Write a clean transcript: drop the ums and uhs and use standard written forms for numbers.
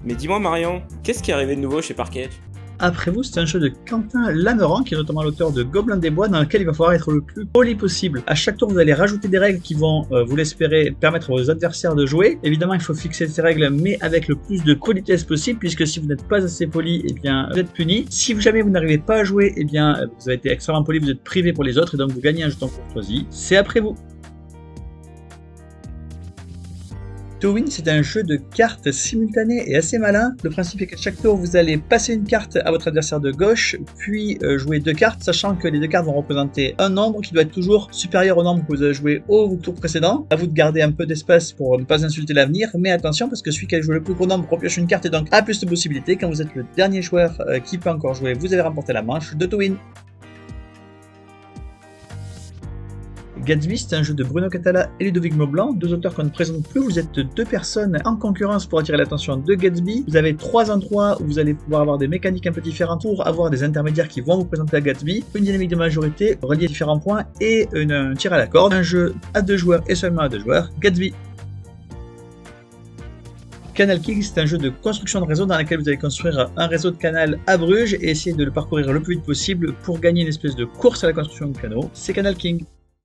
Mais dis-moi Marion, qu'est-ce qui est arrivé de nouveau chez Parquet? Après vous, c'est un jeu de Quentin Lanneran, qui est notamment l'auteur de Gobelins des Bois, dans lequel il va falloir être le plus poli possible. À chaque tour, vous allez rajouter des règles qui vont, vous l'espérez, permettre à vos adversaires de jouer. Évidemment, il faut fixer ces règles, mais avec le plus de politesse possible, puisque si vous n'êtes pas assez poli, eh bien, vous êtes puni. Si jamais vous n'arrivez pas à jouer, eh bien, vous avez été extrêmement poli, vous êtes privé pour les autres, et donc vous gagnez un jeton courtoisie. C'est après vous. To Win, c'est un jeu de cartes simultané et assez malin. Le principe est qu'à chaque tour, vous allez passer une carte à votre adversaire de gauche, puis jouer 2 cartes, sachant que les 2 cartes vont représenter un nombre qui doit être toujours supérieur au nombre que vous avez joué au tour précédent. À vous de garder un peu d'espace pour ne pas insulter l'avenir, mais attention parce que celui qui a joué le plus gros nombre repioche une carte et donc a plus de possibilités. Quand vous êtes le dernier joueur qui peut encore jouer, vous avez remporté la manche de To Win. Gatsby, c'est un jeu de Bruno Cathala et Ludovic Maublanc, 2 auteurs qu'on ne présente plus. Vous êtes 2 personnes en concurrence pour attirer l'attention de Gatsby. Vous avez 3 endroits où vous allez pouvoir avoir des mécaniques un peu différentes pour avoir des intermédiaires qui vont vous présenter à Gatsby, une dynamique de majorité reliée à différents points et un tir à la corde. Un jeu à 2 joueurs et seulement à 2 joueurs, Gatsby. Canal King, c'est un jeu de construction de réseau dans lequel vous allez construire un réseau de canal à Bruges et essayer de le parcourir le plus vite possible pour gagner une espèce de course à la construction de canaux. C'est Canal King.